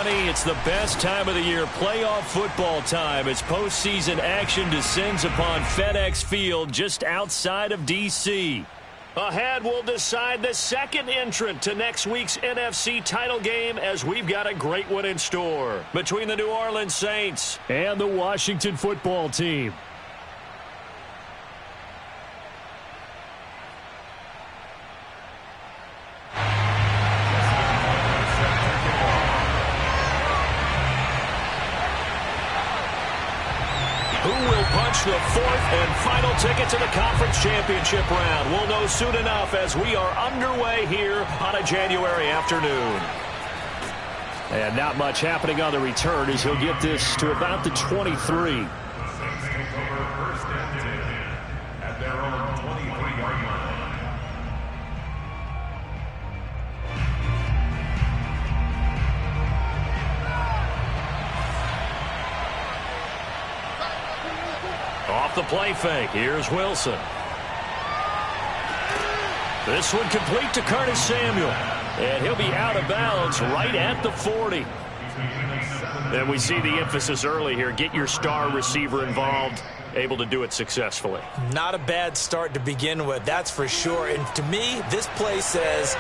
Johnny, it's the best time of the year, playoff football time, as postseason action descends upon FedEx Field just outside of D.C. Ahead, we'll decide the second entrant to next week's NFC title game, as we've got a great one in store between the New Orleans Saints and the Washington football team. The fourth and final ticket to the conference championship round. We'll know soon enough as we are underway here on a January afternoon. And not much happening on the return as he'll get this to about the 23. At their own 23-yard line. Off the play fake, here's Wilson. This one complete to Curtis Samuel. And he'll be out of bounds right at the 40. And we see the emphasis early here. Get your star receiver involved, able to do it successfully. Not a bad start to begin with, that's for sure. And to me, this play says,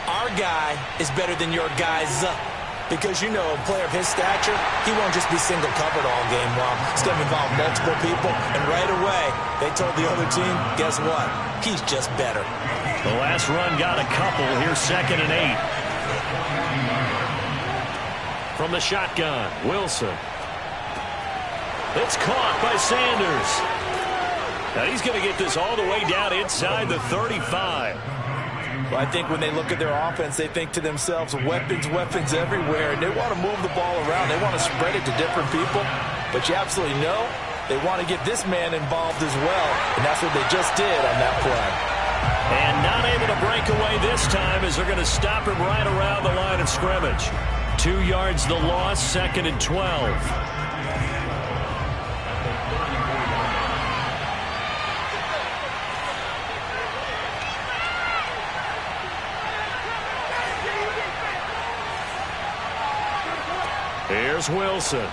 our guy is better than your guy's. Because, you know, a player of his stature, he won't just be single covered all game long. It's going to involve multiple people. And right away, they told the other team, guess what? He's just better. The last run got a couple. Here's 2nd and 8. From the shotgun, Wilson. It's caught by Sanders. Now he's going to get this all the way down inside the 35. Well, I think when they look at their offense, they think to themselves, weapons, weapons everywhere, and they want to move the ball around. They want to spread it to different people, but you absolutely know they want to get this man involved as well, and that's what they just did on that play. And not able to break away this time as they're going to stop him right around the line of scrimmage. 2 yards the loss, 2nd and 12. Here's Wilson.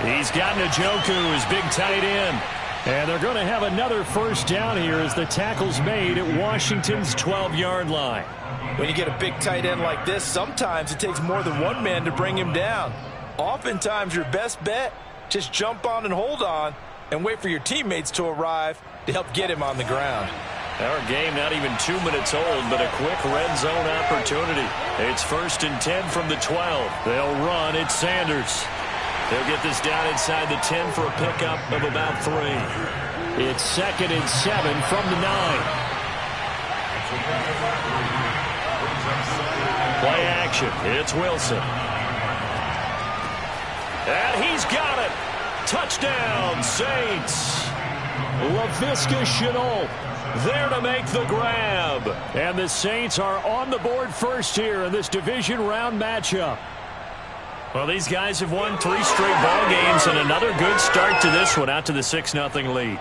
He's got Njoku, his big tight end. And they're going to have another first down here as the tackle's made at Washington's 12-yard line. When you get a big tight end like this, sometimes it takes more than one man to bring him down. Oftentimes, your best bet, just jump on and hold on and wait for your teammates to arrive to help get him on the ground. Our game not even 2 minutes old, but a quick red zone opportunity. It's 1st and 10 from the 12. They'll run. It's Sanders. They'll get this down inside the 10 for a pickup of about 3. It's 2nd and 7 from the 9. Play action. It's Wilson. And he's got it. Touchdown, Saints. Laviska Shenault there to make the grab. And the Saints are on the board first here in this division round matchup. Well, these guys have won 3 straight ball games and another good start to this one, out to the 6-0 lead.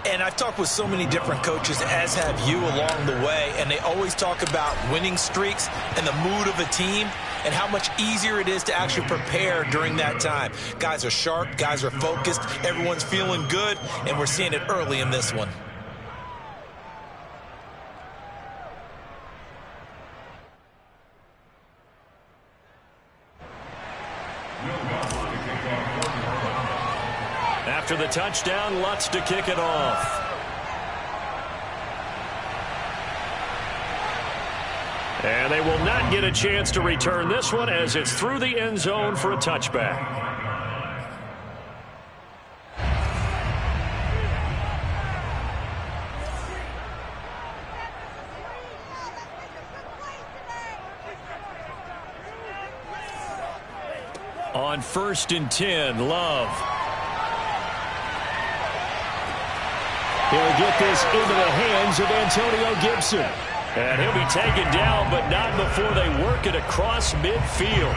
And I've talked with so many different coaches, as have you, along the way, and they always talk about winning streaks and the mood of a team and how much easier it is to actually prepare during that time. Guys are sharp, guys are focused, everyone's feeling good, and we're seeing it early in this one. After the touchdown, Lutz to kick it off. And they will not get a chance to return this one as it's through the end zone for a touchback. On 1st and 10, Love. He'll get this into the hands of Antonio Gibson. And he'll be taken down, but not before they work it across midfield.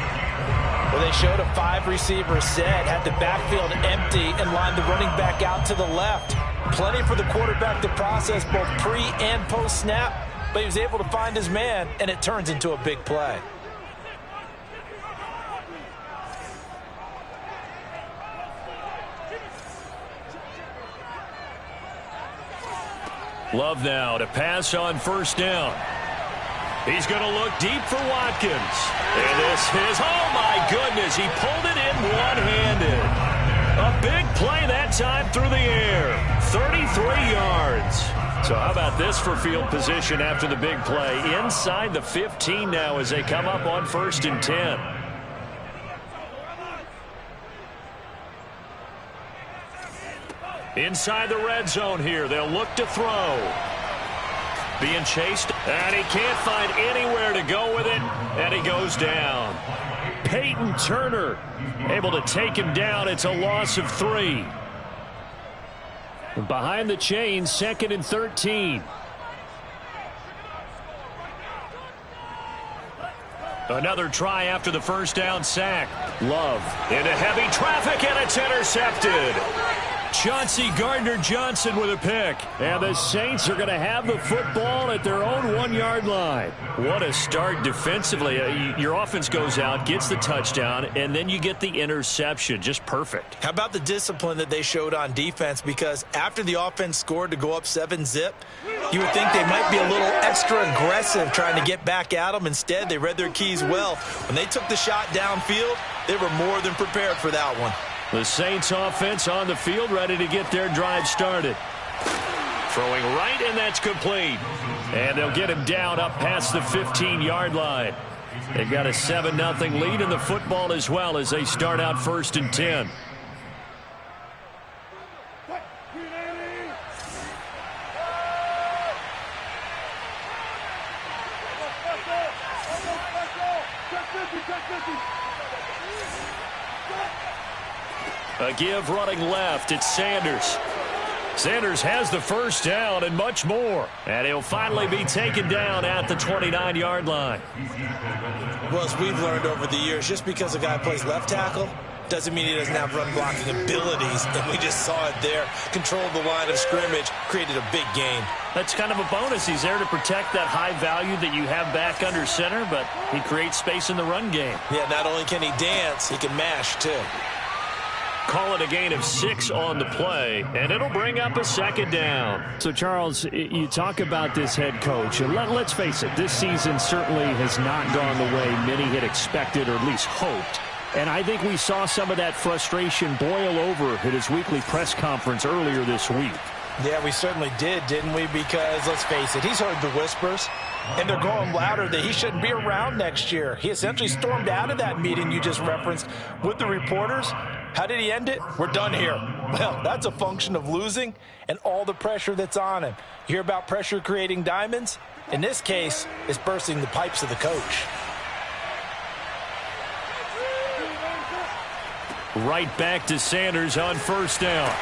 Well, they showed a 5-receiver set, had the backfield empty, and lined the running back out to the left. Plenty for the quarterback to process both pre- and post-snap, but he was able to find his man, and it turns into a big play. Love now to pass on first down. He's going to look deep for Watkins. And this is, oh my goodness, he pulled it in one-handed. A big play that time through the air. 33 yards. So how about this for field position after the big play? Inside the 15 now as they come up on 1st and 10. Inside the red zone here. They'll look to throw. Being chased, and he can't find anywhere to go with it, and he goes down. Peyton Turner able to take him down. It's a loss of 3. Behind the chains, 2nd and 13. Another try after the first down sack. Love into heavy traffic, and it's intercepted. Chauncey Gardner-Johnson with a pick. And the Saints are going to have the football at their own 1-yard line. What a start defensively. Your offense goes out, gets the touchdown, and then you get the interception. Just perfect. How about the discipline that they showed on defense? Because after the offense scored to go up 7-zip, you would think they might be a little extra aggressive trying to get back at them. Instead, they read their keys well. When they took the shot downfield, they were more than prepared for that one. The Saints offense on the field, ready to get their drive started. Throwing right, and that's complete. And they'll get him down up past the 15-yard line. They've got a 7-0 lead in the football as well as they start out 1st and 10. A give running left. It's Sanders. Sanders has the first down and much more. And he'll finally be taken down at the 29-yard line. Well, as we've learned over the years, just because a guy plays left tackle doesn't mean he doesn't have run blocking abilities. And we just saw it there. Controlled the line of scrimmage, created a big gain. That's kind of a bonus. He's there to protect that high value that you have back under center, but he creates space in the run game. Yeah, not only can he dance, he can mash too. Call it a gain of 6 on the play, and it'll bring up a 2nd down. So, Charles, you talk about this head coach, and let's face it, this season certainly has not gone the way many had expected or at least hoped. And I think we saw some of that frustration boil over at his weekly press conference earlier this week. Yeah, we certainly did, didn't we? Because, let's face it, he's heard the whispers, and they're going louder that he shouldn't be around next year. He essentially stormed out of that meeting you just referenced with the reporters. How did he end it? We're done here. Well, that's a function of losing and all the pressure that's on him. You hear about pressure creating diamonds? In this case, it's bursting the pipes of the coach. Right back to Sanders on first down.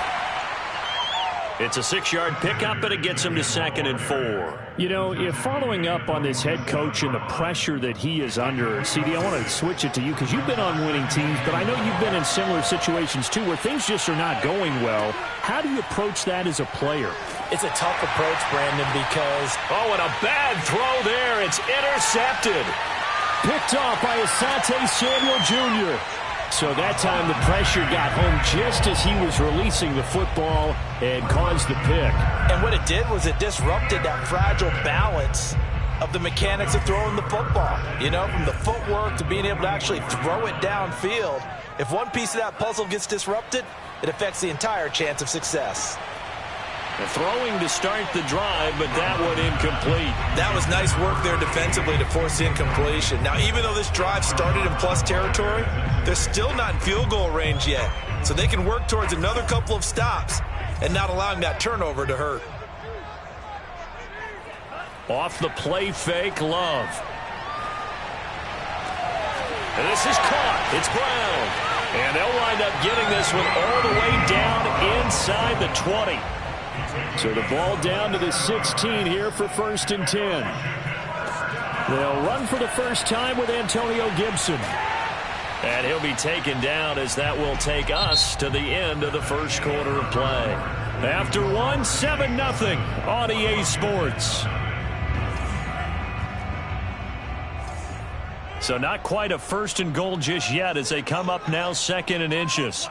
It's a 6-yard pickup, but it gets him to 2nd and 4. You know, if following up on this head coach and the pressure that he is under, CD, I want to switch it to you because you've been on winning teams, but I know you've been in similar situations too where things just are not going well. How do you approach that as a player? It's a tough approach, Brandon, because... Oh, and a bad throw there. It's intercepted. Picked off by Asante Samuel Jr. So that time the pressure got home just as he was releasing the football and caused the pick. And what it did was it disrupted that fragile balance of the mechanics of throwing the football. You know, from the footwork to being able to actually throw it downfield. If one piece of that puzzle gets disrupted, it affects the entire chance of success. The throwing to start the drive, but that one incomplete. That was nice work there defensively to force the incompletion. Now, even though this drive started in plus territory, they're still not in field goal range yet. So they can work towards another couple of stops and not allowing that turnover to hurt. Off the play fake, Love. And this is caught. It's Brown. And they'll wind up getting this one all the way down inside the 20. So the ball down to the 16 here for 1st and 10. They'll run for the first time with Antonio Gibson. And he'll be taken down as that will take us to the end of the first quarter of play. After one, 7-0 on EA Sports. So not quite a 1st and goal just yet as they come up now 2nd and inches.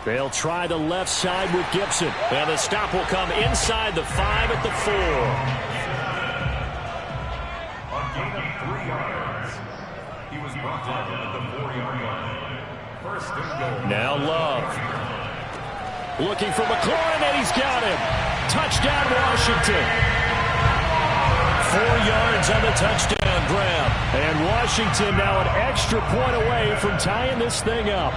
They'll try the left side with Gibson. And the stop will come inside the 5 at the 4. On gain of 3 yards, he was brought down at the 4-yard line. First and goal. Now Love. Looking for McLaurin, and he's got him. Touchdown, Washington. 4 yards on the touchdown grab. And Washington now an extra point away from tying this thing up.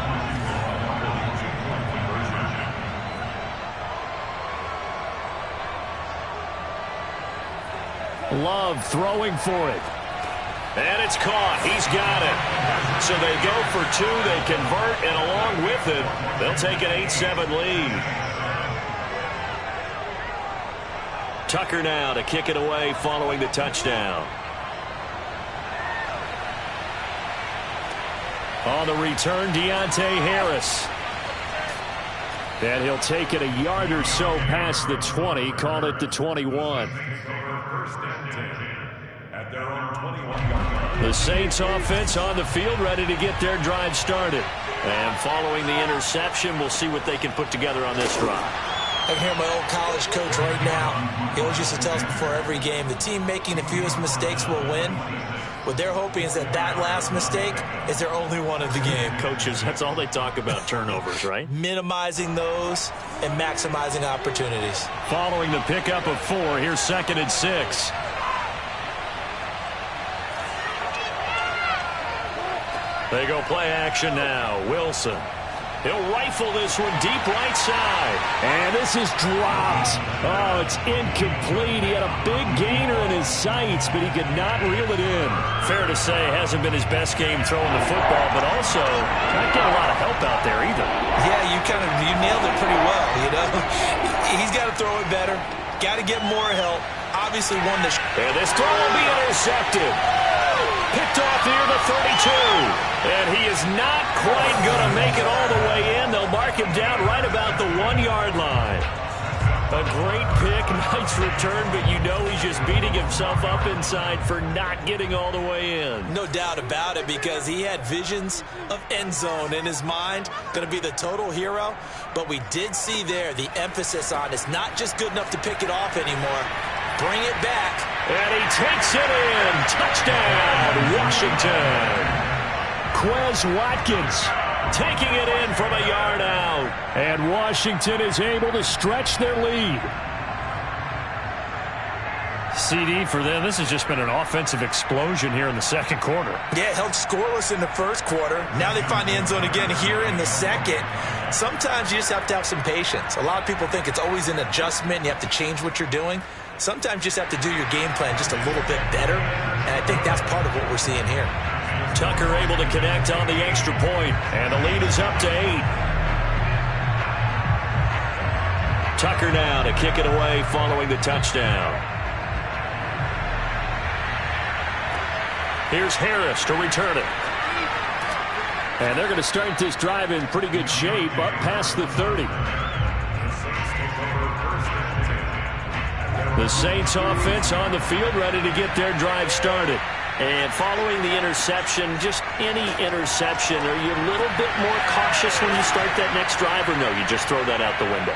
Love throwing for it. And it's caught. He's got it. So they go for 2. They convert, and along with it, they'll take an 8-7 lead. Tucker now to kick it away following the touchdown. On the return, Deontay Harris. And he'll take it a yard or so past the 20, call it the 21. The Saints offense on the field, ready to get their drive started. And following the interception, we'll see what they can put together on this drive. I can hear my old college coach right now. He always used to tell us before every game, the team making the fewest mistakes will win. What they're hoping is that that last mistake is their only one of the game. Coaches, that's all they talk about, turnovers, right? Minimizing those and maximizing opportunities. Following the pickup of 4, here's 2nd and 6. They go play action now. Wilson. He'll rifle this one deep right side. And this is dropped. Oh, it's incomplete. He had a big gainer in his sights, but he could not reel it in. Fair to say, hasn't been his best game throwing the football, but also not getting a lot of help out there either. Yeah, you nailed it pretty well, you know. He's got to throw it better. Got to get more help. Obviously won this. And this throw will be intercepted. Picked off near the 32. And he is not quite going to make it all the way in. They'll mark him down right about the 1-yard line. A great pick, nice return, but you know he's just beating himself up inside for not getting all the way in. No doubt about it, because he had visions of end zone in his mind. Going to be the total hero. But we did see there the emphasis on it's not just good enough to pick it off anymore. Bring it back. And he takes it in. Touchdown, Washington. Quez Watkins taking it in from a yard out. And Washington is able to stretch their lead. CD for them. This has just been an offensive explosion here in the second quarter. Yeah, held scoreless in the first quarter. Now they find the end zone again here in the second. Sometimes you just have to have some patience. A lot of people think it's always an adjustment. You have to change what you're doing. Sometimes you just have to do your game plan just a little bit better. And I think that's part of what we're seeing here. Tucker able to connect on the extra point, and the lead is up to 8. Tucker now to kick it away following the touchdown. Here's Harris to return it. And they're going to start this drive in pretty good shape up past the 30. The Saints offense on the field ready to get their drive started. And following the interception, just any interception, are you a little bit more cautious when you start that next drive, or no, you just throw that out the window?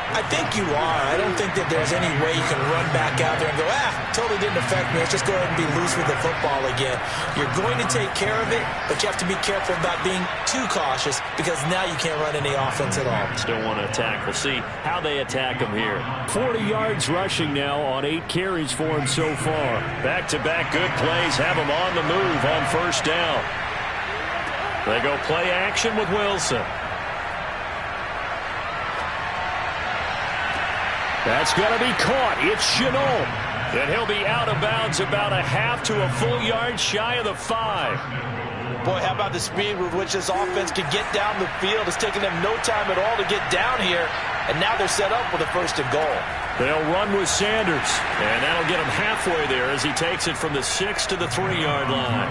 I think you are. I don't think that there's any way you can run back out there and go, totally didn't affect me. Let's just go ahead and be loose with the football again. You're going to take care of it, but you have to be careful about being too cautious, because now you can't run any offense at all. Still want to attack. We'll see how they attack him here. 40 yards rushing now on 8 carries for him so far. Back-to-back good plays have him on the move on first down. They go play action with Wilson. That's going to be caught. It's Chenault. And he'll be out of bounds about a half to a full yard shy of the 5. Boy, how about the speed with which this offense can get down the field? It's taking them no time at all to get down here. And now they're set up with a 1st and goal. They'll run with Sanders. And that'll get him halfway there as he takes it from the 6 to the 3-yard line.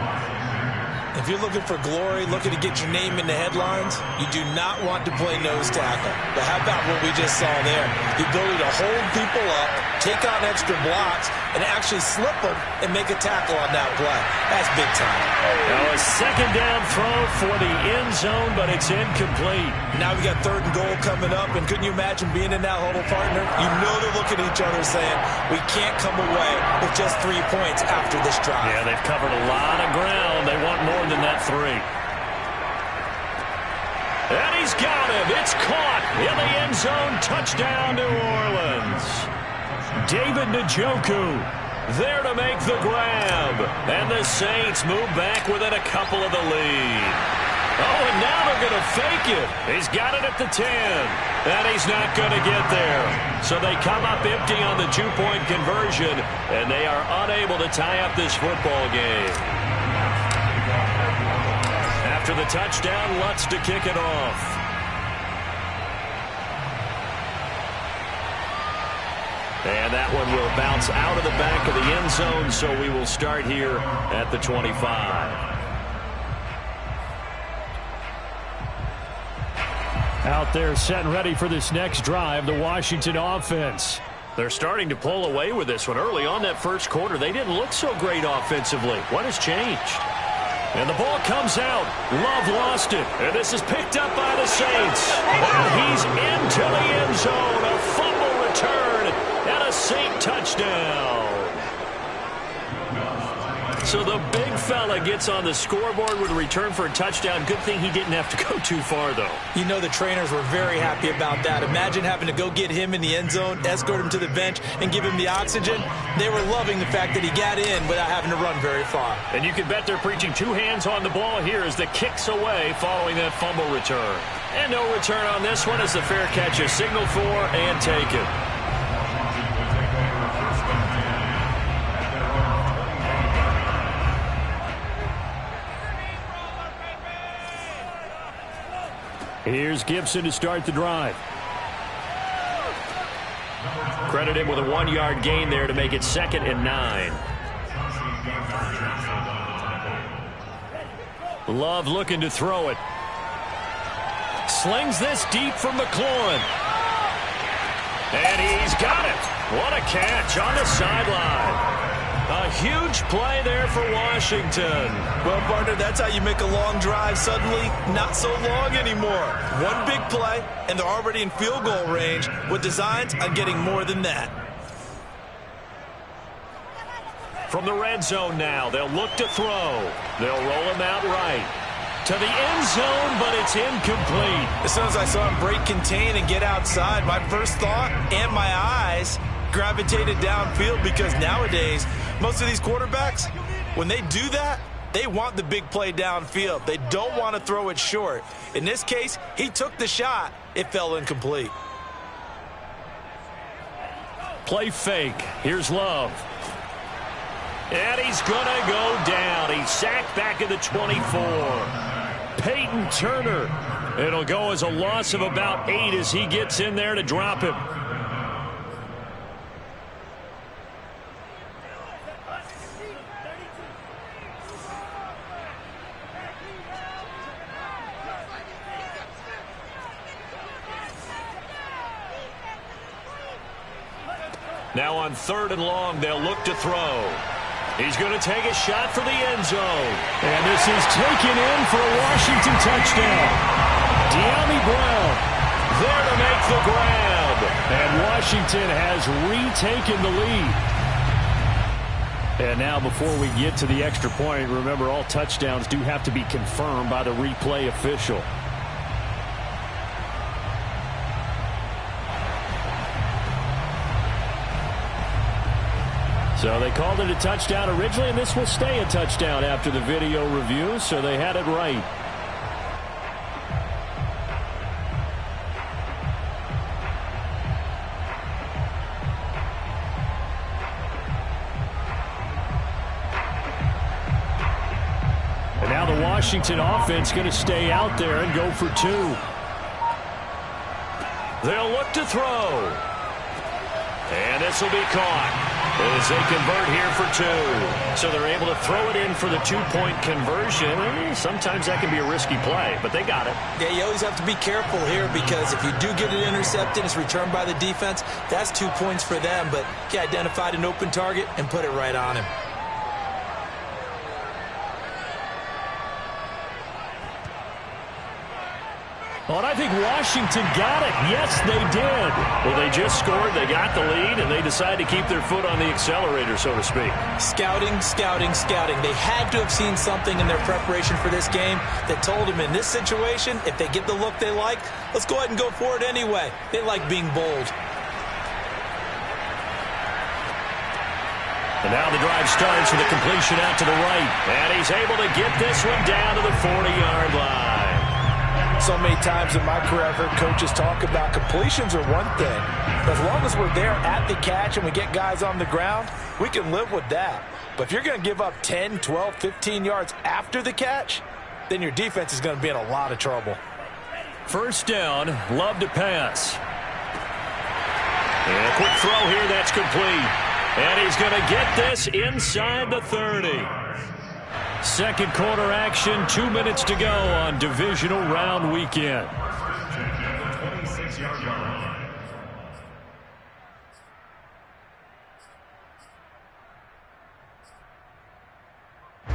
If you're looking for glory, looking to get your name in the headlines, you do not want to play nose tackle. But how about what we just saw there? The ability to hold people up, take on extra blocks, and actually slip them and make a tackle on that play. That's big time. Now a second down throw for the end zone, but it's incomplete. Now we got 3rd and goal coming up, and couldn't you imagine being in that huddle, partner? You know they're looking at each other saying, we can't come away with just 3 points after this drive. Yeah, they've covered a lot of ground. They want more than that 3. And he's got him. It's caught in the end zone. Touchdown, New Orleans. David Njoku there to make the grab. And the Saints move back within a couple of the lead. Oh, and now they're going to fake it. He's got it at the 10. And he's not going to get there. So they come up empty on the 2-point conversion. And they are unable to tie up this football game. After the touchdown, Lutz to kick it off. And that one will bounce out of the back of the end zone, so we will start here at the 25. Out there set and ready for this next drive, the Washington offense. They're starting to pull away with this one. Early on that first quarter, they didn't look so great offensively. What has changed? And the ball comes out. Love lost it. And this is picked up by the Saints. And he's into the end zone. A fumble return and a Saint touchdown. So the big fella gets on the scoreboard with a return for a touchdown. Good thing he didn't have to go too far, though. You know the trainers were very happy about that. Imagine having to go get him in the end zone, escort him to the bench, and give him the oxygen. They were loving the fact that he got in without having to run very far. And you can bet they're preaching 2 hands on the ball here as the kick's away following that fumble return. And no return on this one as the fair catch is signaled for and taken. Here's Gibson to start the drive. Credit him with a 1-yard gain there to make it 2nd and 9. Love looking to throw it. Slings this deep from McLaurin. And he's got it. What a catch on the sideline. A huge play there for Washington. Well, partner, that's how you make a long drive suddenly not so long anymore. One big play, and they're already in field goal range with designs on getting more than that. From the red zone now, they'll look to throw. They'll roll him out right. To the end zone, but it's incomplete. As soon as I saw him break contain and get outside, my first thought and my eyes gravitated downfield, because nowadays most of these quarterbacks, when they do that, they want the big play downfield. They don't want to throw it short. In this case, he took the shot. It fell incomplete. Play fake. Here's Love. And he's going to go down. He's sacked back at the 24. Peyton Turner. It'll go as a loss of about 8 as he gets in there to drop him. Now on 3rd and long, they'll look to throw. He's going to take a shot for the end zone. And this is taken in for a Washington touchdown. De'Ami Brown there to make the grab. And Washington has retaken the lead. And now before we get to the extra point, remember all touchdowns do have to be confirmed by the replay official. So they called it a touchdown originally, and this will stay a touchdown after the video review, so they had it right. And now the Washington offense going to stay out there and go for 2. They'll look to throw. And this will be caught. as they convert here for 2. So they're able to throw it in for the 2-point conversion. Sometimes that can be a risky play, but they got it. Yeah, you always have to be careful here because if you do get it intercepted, it's returned by the defense. That's 2 points for them, but he identified an open target and put it right on him. Well, and I think Washington got it. Yes, they did. Well, they just scored, they got the lead, and they decided to keep their foot on the accelerator, so to speak. Scouting, scouting, scouting. They had to have seen something in their preparation for this game that told them in this situation, if they get the look they like, let's go ahead and go for it anyway. They like being bold. And now the drive starts with a completion out to the right. And he's able to get this one down to the 40-yard line. So many times in my career I've heard coaches talk about completions are one thing. As long as we're there at the catch and we get guys on the ground, we can live with that. But if you're going to give up 10, 12, 15 yards after the catch, then your defense is going to be in a lot of trouble. First down, Love to pass. And a quick throw here, that's complete. And he's going to get this inside the 30. Second quarter action, 2 minutes to go on divisional round weekend. 26-yard line.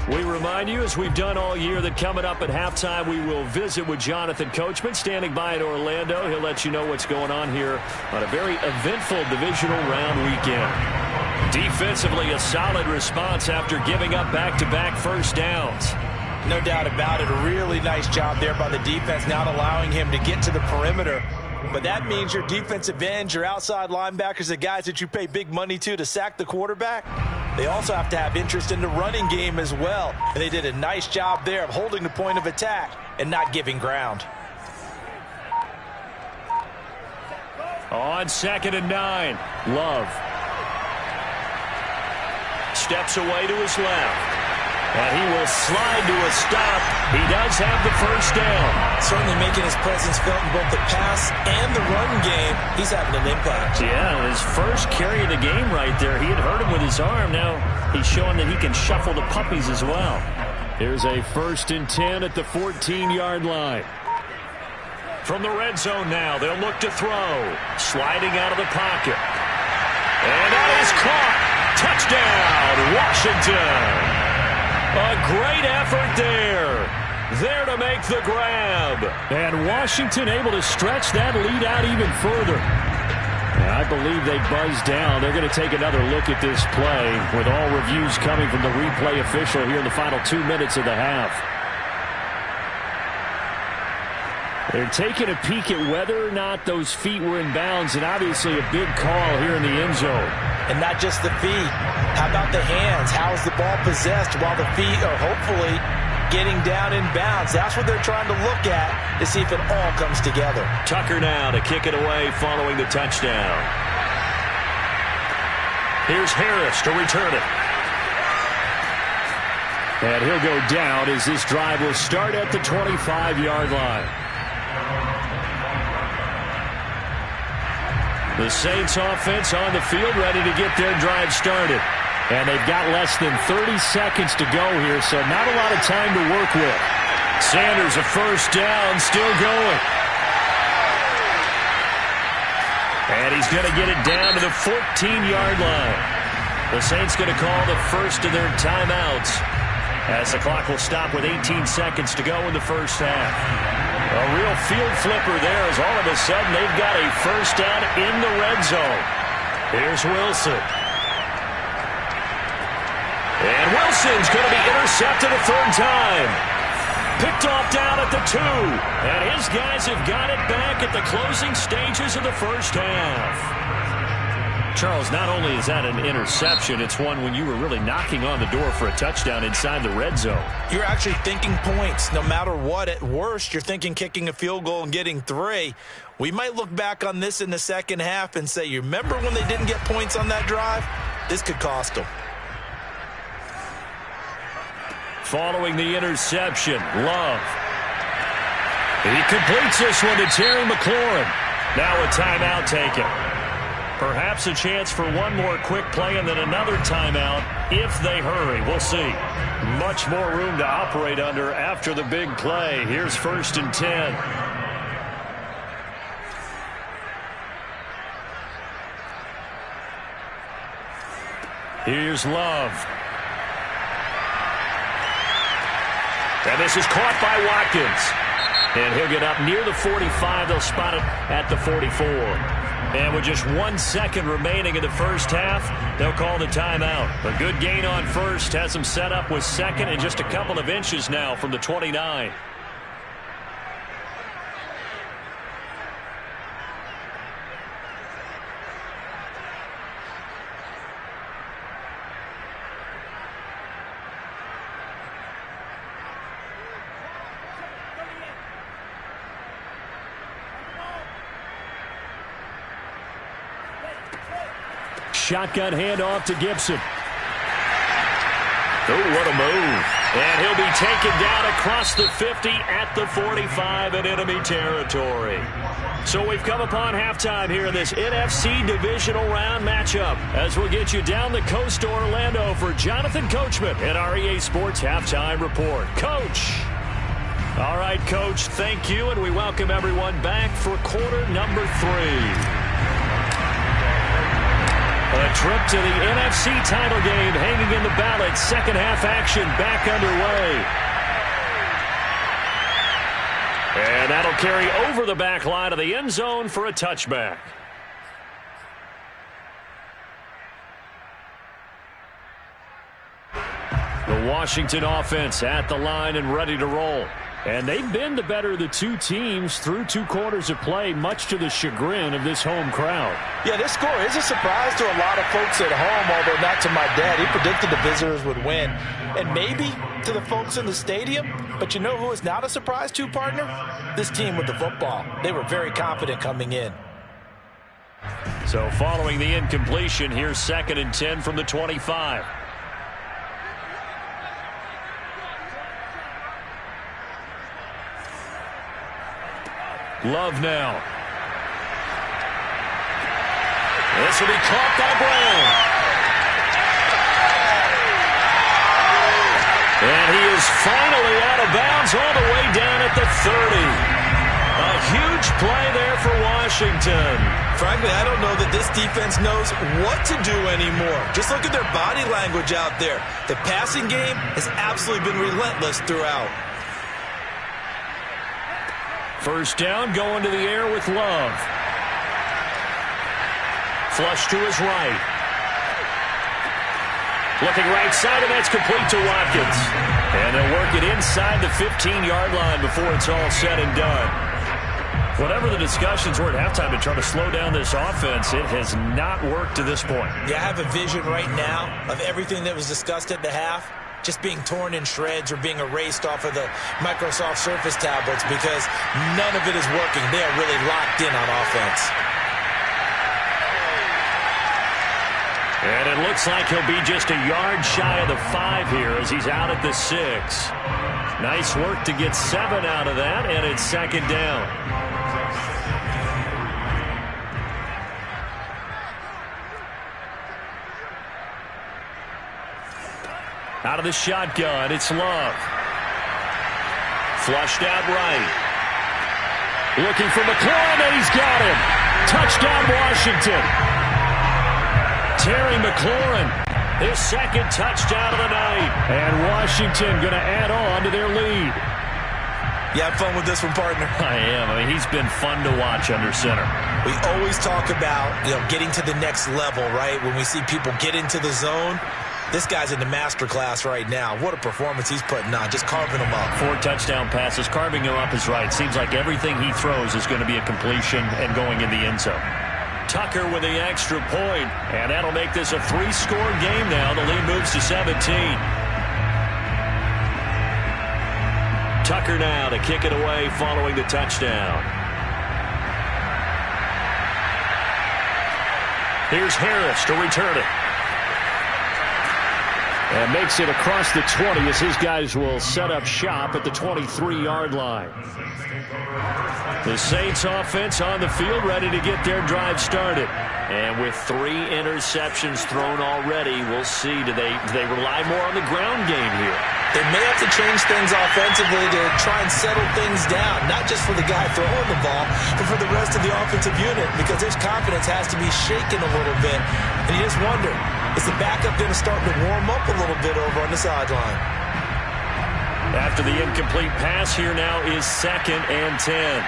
We remind you, as we've done all year, that coming up at halftime, we will visit with Jonathan Coachman, standing by in Orlando. He'll let you know what's going on here on a very eventful divisional round weekend. Defensively, a solid response after giving up back-to-back first downs. No doubt about it. A really nice job there by the defense, not allowing him to get to the perimeter. But that means your defensive ends, your outside linebackers, the guys that you pay big money to sack the quarterback, they also have to have interest in the running game as well. And they did a nice job there of holding the point of attack and not giving ground. On 2nd and 9, Love steps away to his left. And he will slide to a stop. He does have the first down. Certainly making his presence felt in both the pass and the run game. He's having an impact. Yeah, his first carry of the game right there. He had hurt him with his arm. Now he's showing that he can shuffle the puppies as well. Here's a 1st and 10 at the 14-yard line. From the red zone now, they'll look to throw. Sliding out of the pocket. And that is caught. Touchdown, Washington. A great effort there to make the grab. And Washington able to stretch that lead out even further. And I believe they buzzed down. They're going to take another look at this play with all reviews coming from the replay official here in the final 2 minutes of the half. They're taking a peek at whether or not those feet were in bounds, and obviously a big call here in the end zone. And not just the feet. How about the hands? How is the ball possessed while the feet are hopefully getting down in bounds? That's what they're trying to look at to see if it all comes together. Tucker now to kick it away following the touchdown. Here's Harris to return it. And he'll go down as this drive will start at the 25-yard line. The Saints offense on the field ready to get their drive started. And they've got less than 30 seconds to go here, so not a lot of time to work with. Sanders a first down, still going. And he's going to get it down to the 14-yard line. The Saints going to call the first of their timeouts as the clock will stop with 18 seconds to go in the first half. A real field flipper there as all of a sudden they've got a first down in the red zone. Here's Wilson. And Wilson's going to be intercepted a third time. Picked off down at the 2. And his guys have got it back at the closing stages of the first half. Charles, not only is that an interception, it's one when you were really knocking on the door for a touchdown inside the red zone. You're actually thinking points. No matter what, at worst, you're thinking kicking a field goal and getting 3. We might look back on this in the second half and say, you remember when they didn't get points on that drive? This could cost them. Following the interception, Love. He completes this one to Terry McLaurin. Now a timeout taken. Perhaps a chance for one more quick play and then another timeout if they hurry. We'll see. Much more room to operate under after the big play. Here's 1st and 10. Here's Love. And this is caught by Watkins. And he'll get up near the 45. They'll spot it at the 44. And with just 1 second remaining in the first half, they'll call the timeout. A good gain on first has them set up with second and just a couple of inches now from the 29. Shotgun handoff to Gibson. Oh, what a move. And he'll be taken down across the 50 at the 45 in enemy territory. So we've come upon halftime here in this NFC divisional round matchup as we'll get you down the coast to Orlando for Jonathan Coachman at our EA Sports Halftime Report. Coach. All right, Coach, thank you, and we welcome everyone back for quarter number 3. A trip to the NFC title game hanging in the balance. Second half action back underway. And that'll carry over the back line of the end zone for a touchback. The Washington offense at the line and ready to roll. And they've been the better of the two teams through 2 quarters of play, much to the chagrin of this home crowd. Yeah, this score is a surprise to a lot of folks at home, although not to my dad. He predicted the visitors would win. And maybe to the folks in the stadium. But you know who is not a surprise to, partner? This team with the football. They were very confident coming in. So following the incompletion, here's 2nd and 10 from the 25. Love now. This will be caught by Brown. And he is finally out of bounds all the way down at the 30. A huge play there for Washington. Frankly, I don't know that this defense knows what to do anymore. Just look at their body language out there. The passing game has absolutely been relentless throughout. First down, going to the air with Love. Flush to his right. Looking right side, and that's complete to Watkins. And they'll work it inside the 15-yard line before it's all said and done. Whatever the discussions were at halftime to try to slow down this offense, it has not worked to this point. Yeah, I have a vision right now of everything that was discussed at the half just being torn in shreds or being erased off of the Microsoft Surface tablets because none of it is working. They are really locked in on offense. And it looks like he'll be just a yard shy of the 5 here as he's out at the 6. Nice work to get 7 out of that, and it's 2nd down. Out of the shotgun, it's Love. Flushed out right. Looking for McLaurin, and he's got him. Touchdown, Washington. Terry McLaurin, his 2nd touchdown of the night. And Washington going to add on to their lead. You have fun with this one, partner? I am. I mean, he's been fun to watch under center. We always talk about, getting to the next level, right? When we see people get into the zone, this guy's in the master class right now. What a performance he's putting on, just carving them up. 4 touchdown passes. Carving him up is right. Seems like everything he throws is going to be a completion and going in the end zone. Tucker with the extra point, and that'll make this a 3-score game now. The lead moves to 17. Tucker now to kick it away following the touchdown. Here's Harris to return it. And makes it across the 20 as his guys will set up shop at the 23-yard line. The Saints offense on the field, ready to get their drive started. And with 3 interceptions thrown already, we'll see. Do they rely more on the ground game here? They may have to change things offensively to try and settle things down, not just for the guy throwing the ball, but for the rest of the offensive unit, because his confidence has to be shaken a little bit. And you just wonder, is the backup going to start to warm up a little bit over on the sideline? After the incomplete pass, here now is 2nd and 10.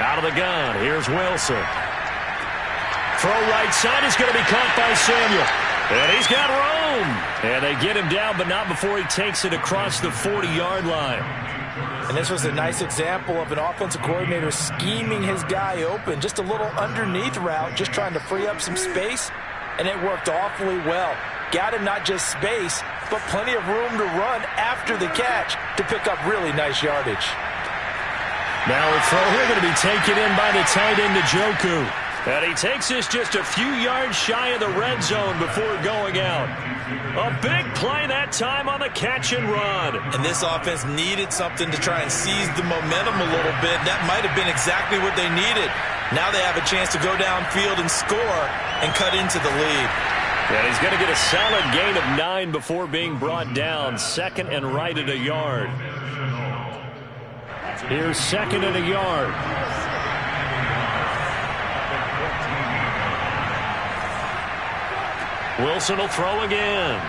Out of the gun, here's Wilson. Throw right side is going to be caught by Samuel. And he's got room. And they get him down, but not before he takes it across the 40-yard line. And this was a nice example of an offensive coordinator scheming his guy open. Just a little underneath route, just trying to free up some space. And it worked awfully well. Got him not just space, but plenty of room to run after the catch to pick up really nice yardage. Now a throw here going to be taken in by the tight end, Njoku. And he takes this just a few yards shy of the red zone before going out. A big play that time on the catch and run. And this offense needed something to try and seize the momentum a little bit. That might have been exactly what they needed. Now they have a chance to go downfield and score and cut into the lead. And he's going to get a solid gain of 9 before being brought down. 2nd and right at a yard. Here's 2nd and a yard. Wilson will throw again.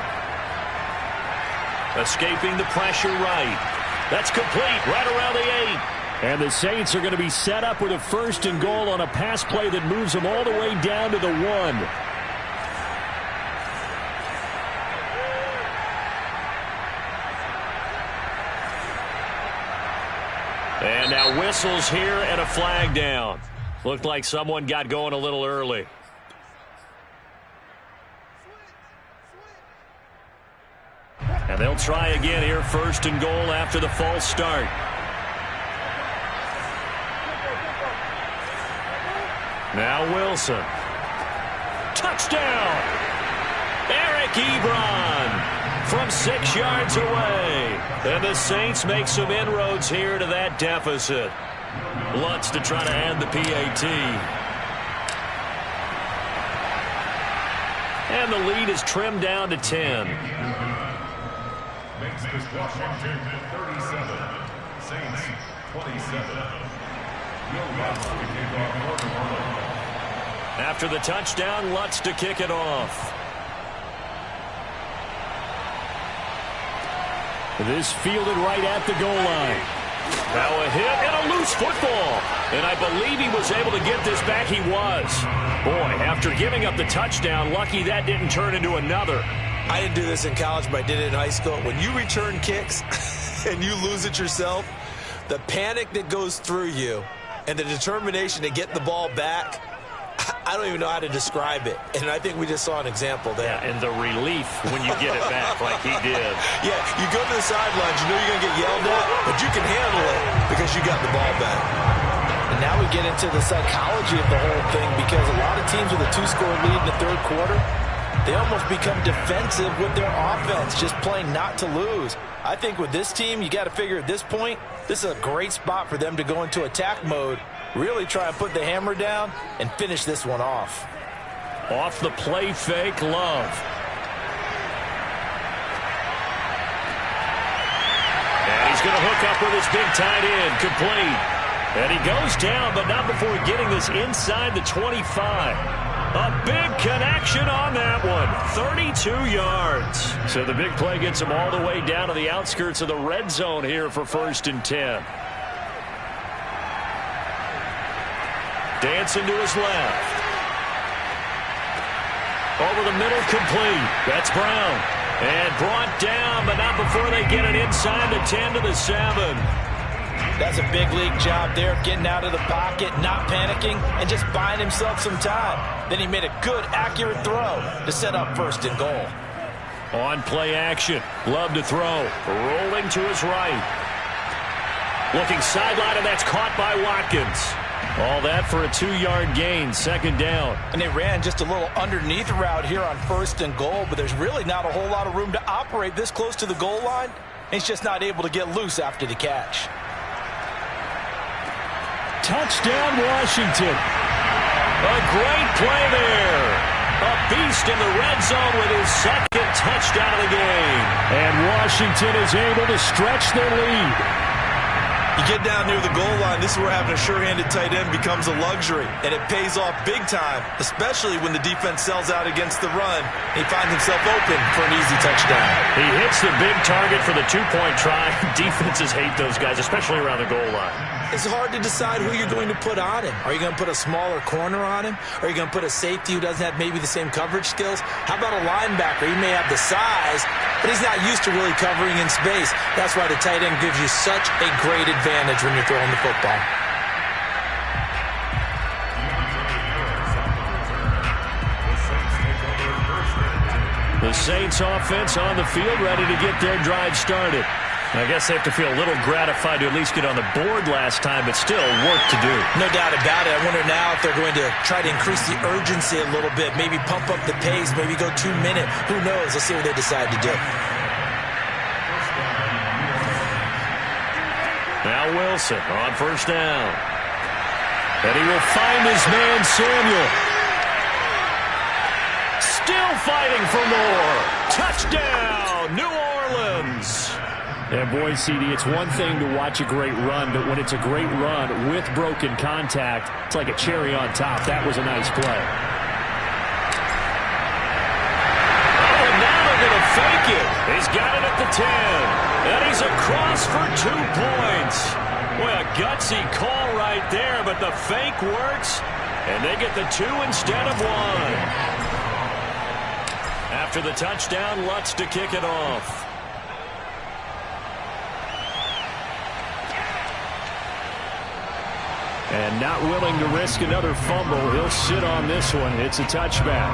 Escaping the pressure right. That's complete right around the 8. And the Saints are going to be set up with a 1st and goal on a pass play that moves them all the way down to the 1. And now whistles here and a flag down. Looked like someone got going a little early. And they'll try again here, 1st and goal after the false start. Now Wilson. Touchdown! Eric Ebron from 6 yards away. And the Saints make some inroads here to that deficit. Lutz to try to add the PAT. And the lead is trimmed down to 10. Makes this Washington 37. Saints 27. After the touchdown, Lutz to kick it off. This fielded right at the goal line. Now a hit and a loose football. And I believe he was able to get this back. He was. Boy, after giving up the touchdown, lucky that didn't turn into another. I didn't do this in college, but I did it in high school. When you return kicks and you lose it yourself, the panic that goes through you and the determination to get the ball back, I don't even know how to describe it. And I think we just saw an example there. Yeah, and the relief when you get it back like he did. Yeah, you go to the sidelines, you know you're going to get yelled at, but you can handle it because you got the ball back. And now we get into the psychology of the whole thing, because a lot of teams with a 2-score lead in the 3rd quarter, they almost become defensive with their offense, just playing not to lose. I think with this team, you got to figure at this point, this is a great spot for them to go into attack mode, really try and put the hammer down and finish this one off. Off the play fake, Love. And he's going to hook up with his big tight end, complete. And he goes down, but not before getting this inside the 25. A big connection on that one. 32 yards. So the big play gets him all the way down to the outskirts of the red zone here for 1st and 10. Dancing to his left. Over the middle, complete. That's Brown. And brought down, but not before they get it inside the 10 to the 7. That's a big league job there, getting out of the pocket, not panicking, and just buying himself some time. Then he made a good, accurate throw to set up 1st and goal. On play action. Love to throw. Rolling to his right. Looking sideline, and that's caught by Watkins. All that for a 2-yard gain, second down. And they ran just a little underneath route here on 1st and goal, but there's really not a whole lot of room to operate this close to the goal line. He's just not able to get loose after the catch. Touchdown, Washington. A great play there. A beast in the red zone with his second touchdown of the game. And Washington is able to stretch their lead. You get down near the goal line, this is where having a sure-handed tight end becomes a luxury, and it pays off big time, especially when the defense sells out against the run. He finds himself open for an easy touchdown. He hits the big target for the 2-point try. Defenses hate those guys, especially around the goal line. It's hard to decide who you're going to put on him. Are you going to put a smaller corner on him? Or are you going to put a safety who doesn't have maybe the same coverage skills? How about a linebacker? He may have the size, but he's not used to really covering in space. That's why the tight end gives you such a great advantage when you're throwing the football. The Saints offense on the field, ready to get their drive started. I guess they have to feel a little gratified to at least get on the board last time, but still work to do. No doubt about it. I wonder now if they're going to try to increase the urgency a little bit, maybe pump up the pace, maybe go 2 minute. Who knows? Let's see what they decide to do. Now Wilson on 1st down. And he will find his man Samuel. Still fighting for more. Touchdown, New Orleans. And boy, CD, it's one thing to watch a great run, but when it's a great run with broken contact, it's like a cherry on top. That was a nice play. Oh, and now they're going to fake it. He's got it at the 10. And he's across for 2 points. Boy, a gutsy call right there, but the fake works, and they get the 2 instead of 1. After the touchdown, Lutz to kick it off. And not willing to risk another fumble, he'll sit on this one. It's a touchback.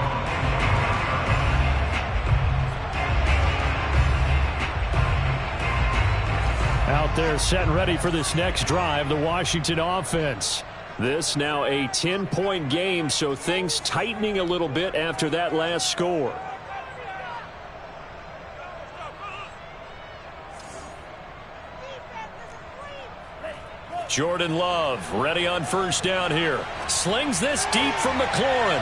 Out there set and ready for this next drive, the Washington offense. This now a 10-point game, so things tightening a little bit after that last score. Jordan Love ready on 1st down here. Slings this deep from McLaurin.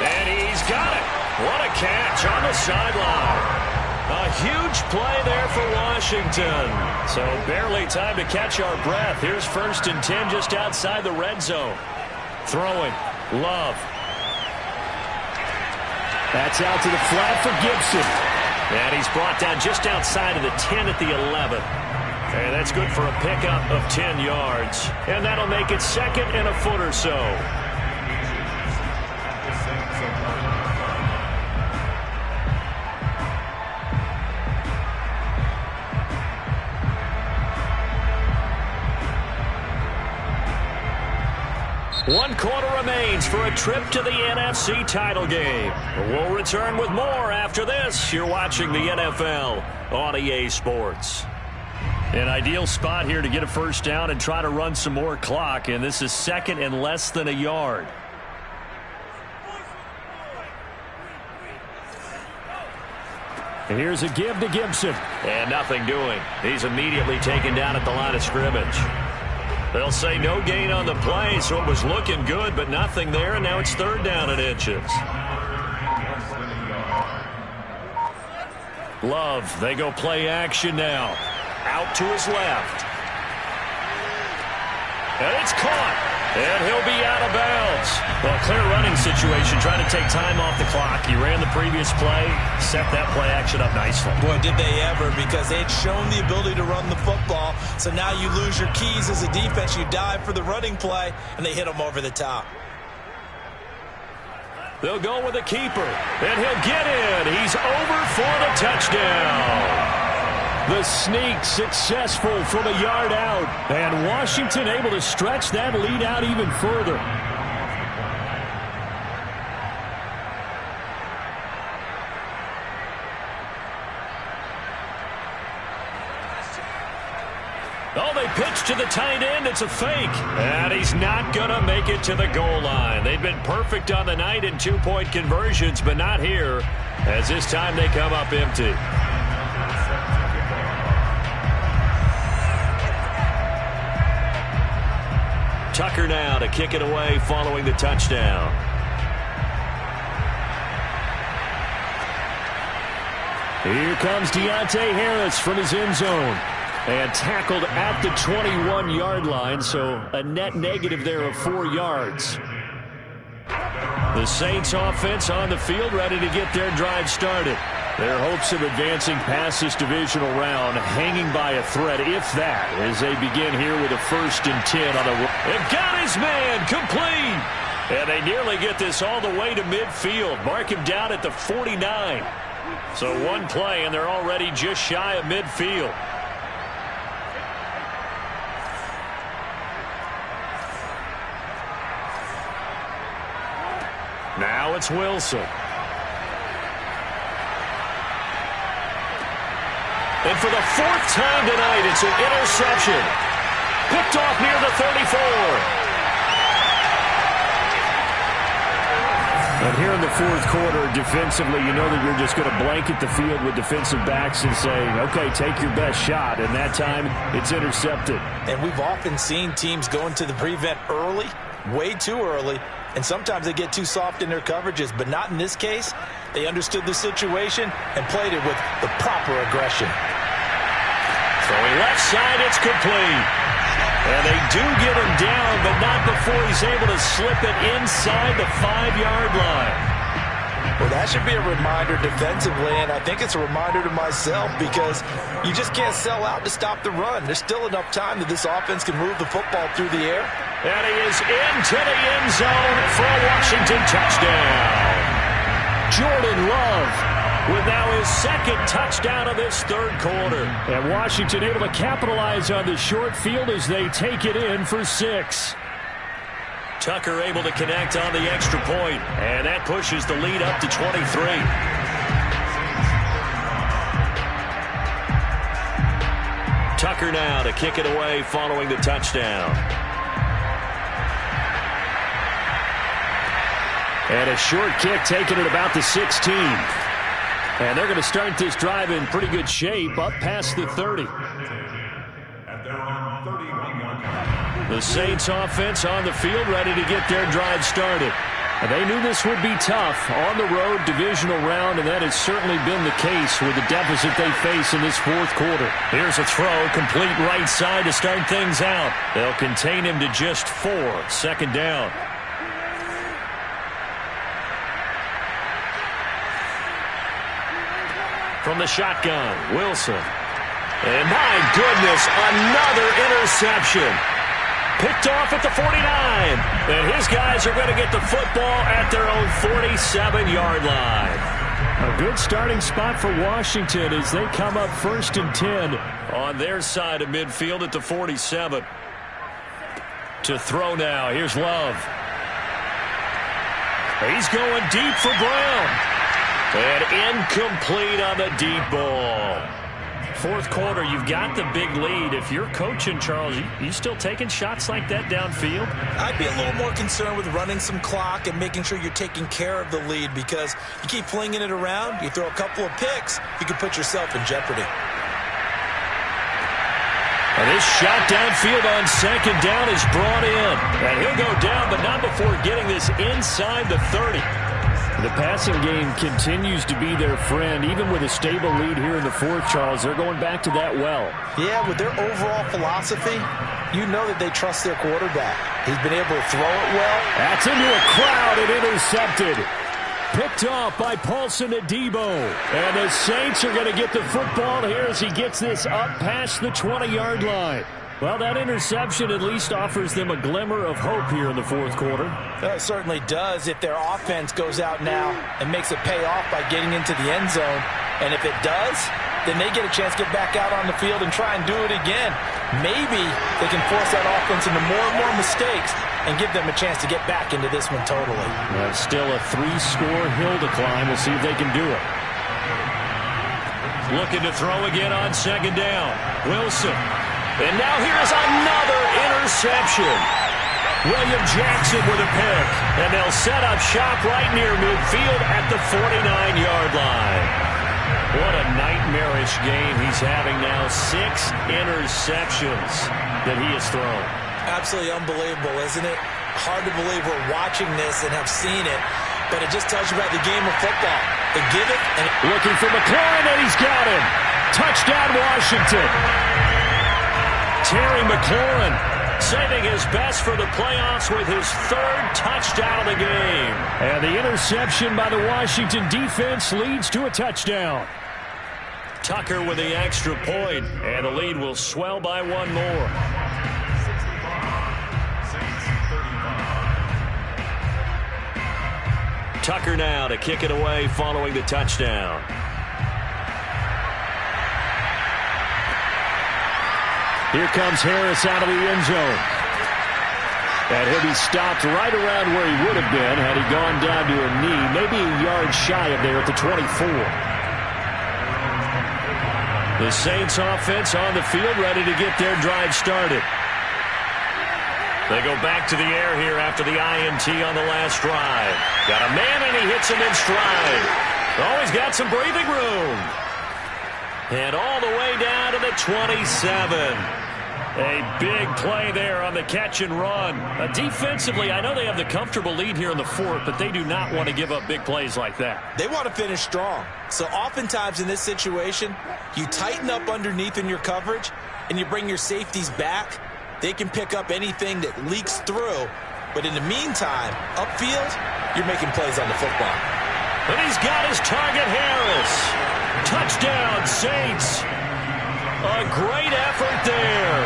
And he's got it. What a catch on the sideline. A huge play there for Washington. So barely time to catch our breath. Here's 1st and 10 just outside the red zone. Throwing. Love. That's out to the flat for Gibson. And he's brought down just outside of the 10 at the 11. And that's good for a pickup of 10 yards. And that'll make it 2nd and a foot or so. One quarter remains for a trip to the NFC title game. We'll return with more after this. You're watching the NFL on EA Sports. An ideal spot here to get a 1st down and try to run some more clock, and this is 2nd and less than a yard. And here's a give to Gibson. And nothing doing. He's immediately taken down at the line of scrimmage. They'll say no gain on the play, so it was looking good, but nothing there, and now it's 3rd down and inches. Love, they go play action now. Out to his left. And it's caught. And he'll be out of bounds. Well, clear running situation, trying to take time off the clock. He ran the previous play, set that play action up nicely. Boy, did they ever, because they had shown the ability to run the football. So now you lose your keys as a defense. You dive for the running play, and they hit him over the top. They'll go with a keeper, and he'll get in. He's over for the touchdown. The sneak successful from a yard out, and Washington able to stretch that lead out even further. Oh, they pitch to the tight end. It's a fake. And he's not going to make it to the goal line. They've been perfect on the night in two-point conversions, but not here, as this time they come up empty. Tucker now to kick it away following the touchdown. Here comes Deontay Harris from his end zone. And tackled at the 21-yard line, so a net negative there of 4 yards. The Saints offense on the field, ready to get their drive started. Their hopes of advancing past this divisional round hanging by a thread, if that, as they begin here with a 1st and 10 on the road. They've got his man complete. And they nearly get this all the way to midfield. Mark him down at the 49. So one play, and they're already just shy of midfield. Now it's Wilson. And for the 4th time tonight, it's an interception. Picked off near the 34. And here in the 4th quarter, defensively, you know that you're just going to blanket the field with defensive backs and say, okay, take your best shot. And that time, it's intercepted. And we've often seen teams go into the prevent early, way too early, and sometimes they get too soft in their coverages, but not in this case. They understood the situation and played it with the proper aggression. Throwing left side, it's complete. And they do get him down, but not before he's able to slip it inside the 5-yard line. Well, that should be a reminder defensively, and I think it's a reminder to myself because you just can't sell out to stop the run. There's still enough time that this offense can move the football through the air. And he is into the end zone for a Washington touchdown. Jordan Love with now his 2nd touchdown of this 3rd quarter. And Washington able to capitalize on the short field as they take it in for 6. Tucker able to connect on the extra point, and that pushes the lead up to 23. Tucker now to kick it away following the touchdown. And a short kick taken at about the 16. And they're going to start this drive in pretty good shape up past the 30. At their own 31-yard line. The Saints offense on the field ready to get their drive started. And they knew this would be tough on the road divisional round, and that has certainly been the case with the deficit they face in this 4th quarter. Here's a throw, complete right side to start things out. They'll contain him to just 4, 2nd down. From the shotgun, Wilson. And my goodness, another interception. Picked off at the 49. And his guys are going to get the football at their own 47-yard line. A good starting spot for Washington as they come up 1st and 10 on their side of midfield at the 47. To throw now, here's Love. He's going deep for Brown. And incomplete on the deep ball. 4th quarter, you've got the big lead. If you're coaching, Charles, you still taking shots like that downfield? I'd be a little more concerned with running some clock and making sure you're taking care of the lead because you keep flinging it around, you throw a couple of picks, you can put yourself in jeopardy. And this shot downfield on 2nd down is brought in. And he'll go down, but not before getting this inside the 30. The passing game continues to be their friend. Even with a stable lead here in the 4th, Charles, they're going back to that well. Yeah, with their overall philosophy, you know that they trust their quarterback. He's been able to throw it well. That's into a crowd and intercepted. Picked off by Paulson Adebo. And the Saints are going to get the football here as he gets this up past the 20-yard line. Well, that interception at least offers them a glimmer of hope here in the 4th quarter. It certainly does if their offense goes out now and makes it pay off by getting into the end zone. And if it does, then they get a chance to get back out on the field and try and do it again. Maybe they can force that offense into more and more mistakes and give them a chance to get back into this one totally. Still a 3-score hill to climb. We'll see if they can do it. Looking to throw again on 2nd down. Wilson. And now here's another interception. William Jackson with a pick. And they'll set up shop right near midfield at the 49-yard line. What a nightmarish game he's having now. 6 interceptions that he has thrown. Absolutely unbelievable, isn't it? Hard to believe we're watching this and have seen it, but it just tells you about the game of football. They give it, and looking for McLaurin, and he's got him. Touchdown, Washington. Terry McLaurin saving his best for the playoffs with his 3rd touchdown of the game. And the interception by the Washington defense leads to a touchdown. Tucker with the extra point, and the lead will swell by 1 more. Tucker now to kick it away following the touchdown. Here comes Harris out of the end zone. And he'll be stopped right around where he would have been had he gone down to a knee, maybe a yard shy of there at the 24. The Saints offense on the field ready to get their drive started. They go back to the air here after the INT on the last drive. Got a man, and he hits him in stride. Oh, he's got some breathing room. And all the way down to the 27. A big play there on the catch and run. Defensively, I know they have the comfortable lead here in the 4th, but they do not want to give up big plays like that. they want to finish strong. So oftentimes in this situation, you tighten up underneath in your coverage, and you bring your safeties back. They can pick up anything that leaks through. But in the meantime, upfield, you're making plays on the football. And he's got his target, Harris. Touchdown, Saints. A great effort there.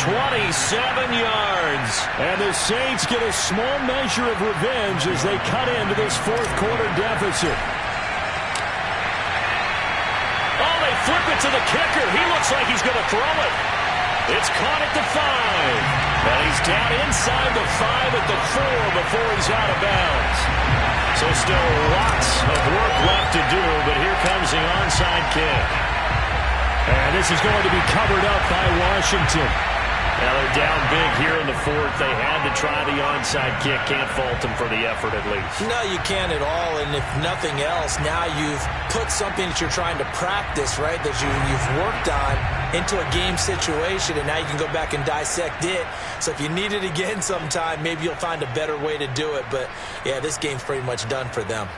27 yards. And the Saints get a small measure of revenge as they cut into this 4th quarter deficit. Oh, they flip it to the kicker. He looks like he's going to throw it. It's caught at the 5. And he's down inside the 5 at the 4 before he's out of bounds. So still lots of work left to do, but here comes the onside kick. And this is going to be covered up by Washington. Now they're down big here in the 4th. They had to try the onside kick. Can't fault them for the effort at least. No, you can't at all. And if nothing else, now you've put something that you're trying to practice, right, that you've worked on into a game situation, and now you can go back and dissect it. So if you need it again sometime, maybe you'll find a better way to do it. But, yeah, this game's pretty much done for them.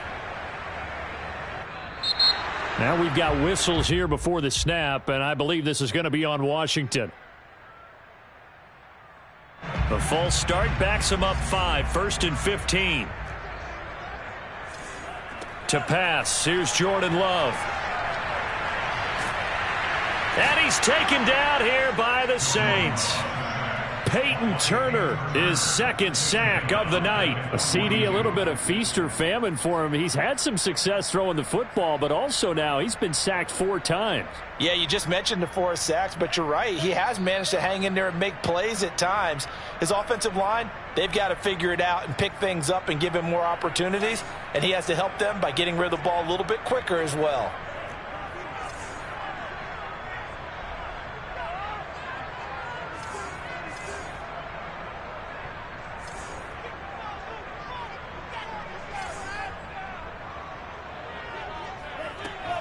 Now we've got whistles here before the snap, and I believe this is going to be on Washington. The false start backs him up 5, 1st and 15. To pass, here's Jordan Love. And he's taken down here by the Saints. Peyton Turner, his 2nd sack of the night. A CD, a little bit of feast or famine for him. He's had some success throwing the football, but also now he's been sacked 4 times. Yeah, you just mentioned the 4 sacks, but you're right. He has managed to hang in there and make plays at times. His offensive line, they've got to figure it out and pick things up and give him more opportunities, and he has to help them by getting rid of the ball a little bit quicker as well.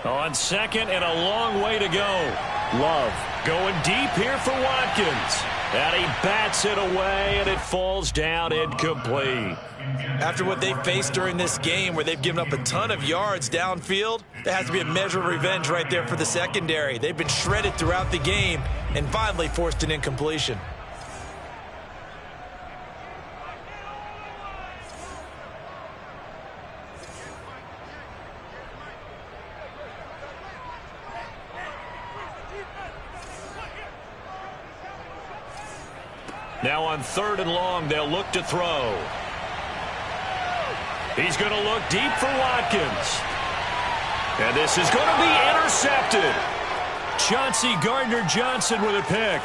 On 2nd and a long way to go. Love going deep here for Watkins. And he bats it away, and it falls down incomplete. After what they faced during this game where they've given up a ton of yards downfield, there has to be a measure of revenge right there for the secondary. They've been shredded throughout the game and finally forced an incompletion. Now on 3rd and long, they'll look to throw. He's going to look deep for Watkins. And this is going to be intercepted. Chauncey Gardner-Johnson with a pick.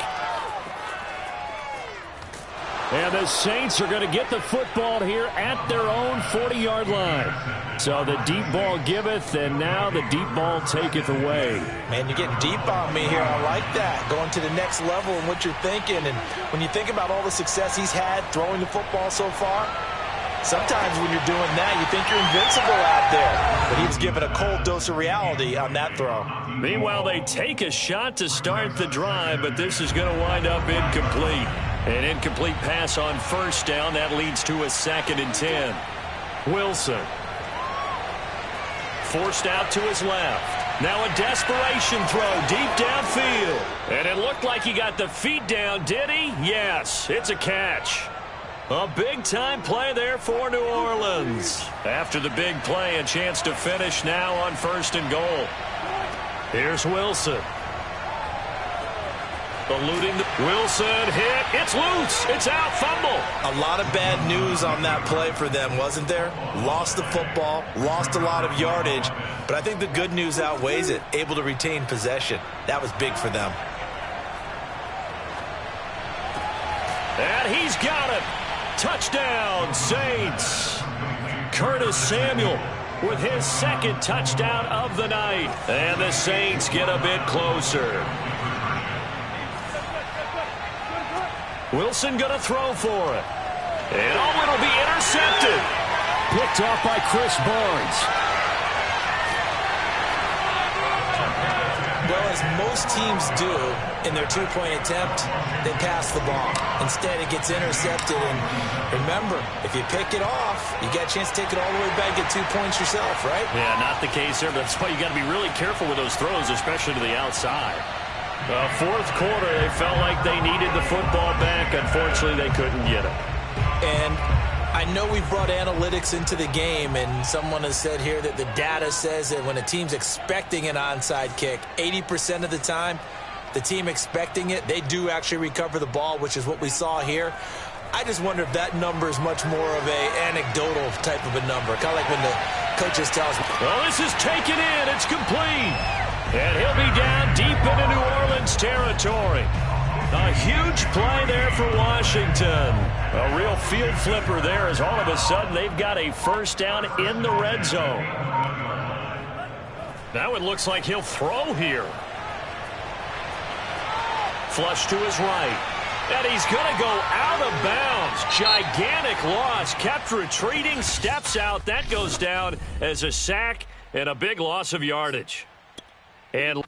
And the Saints are going to get the football here at their own 40-yard line. So the deep ball giveth, and now the deep ball taketh away. Man, you're getting deep on me here. I like that. Going to the next level and what you're thinking. And when you think about all the success he's had throwing the football so far, sometimes when you're doing that, you think you're invincible out there. But he was given a cold dose of reality on that throw. Meanwhile, they take a shot to start the drive, but this is going to wind up incomplete. An incomplete pass on first down. That leads to a 2nd and 10. Wilson. Forced out to his left. Now a desperation throw deep downfield. And it looked like he got the feet down, did he? Yes, it's a catch. A big-time play there for New Orleans. After the big play, a chance to finish now on 1st and goal. Here's Wilson. Eluding the Wilson hit. It's loose. It's out. Fumble. A lot of bad news on that play for them, wasn't there? Lost the football, lost a lot of yardage, but I think the good news outweighs it. Able to retain possession. That was big for them. And he's got it. Touchdown, Saints. Curtis Samuel with his 2nd touchdown of the night. And the Saints get a bit closer. Wilson going to throw for it. And it'll be intercepted. Picked off by Chris Barnes. Well, as most teams do in their two-point attempt, they pass the ball. Instead, it gets intercepted. And remember, if you pick it off, you got a chance to take it all the way back, get 2 points yourself, right? Yeah, not the case there, but that's why you got to be really careful with those throws, especially to the outside. 4th quarter, they felt like they needed the football back. Unfortunately, they couldn't get it. And I know we've brought analytics into the game, and someone has said here that the data says that when a team's expecting an onside kick, 80% of the time, the team expecting it, they do actually recover the ball, which is what we saw here. I just wonder if that number is much more of a anecdotal type of a number, kind of like when the coaches tell us. Well, this is taken in. It's complete. And he'll be down deep into New Orleans territory. A huge play there for Washington. A real field flipper there as all of a sudden they've got a 1st down in the red zone. Now it looks like he'll throw here. Flush to his right. And he's going to go out of bounds. Gigantic loss. Kept retreating. Steps out. That goes down as a sack and a big loss of yardage. And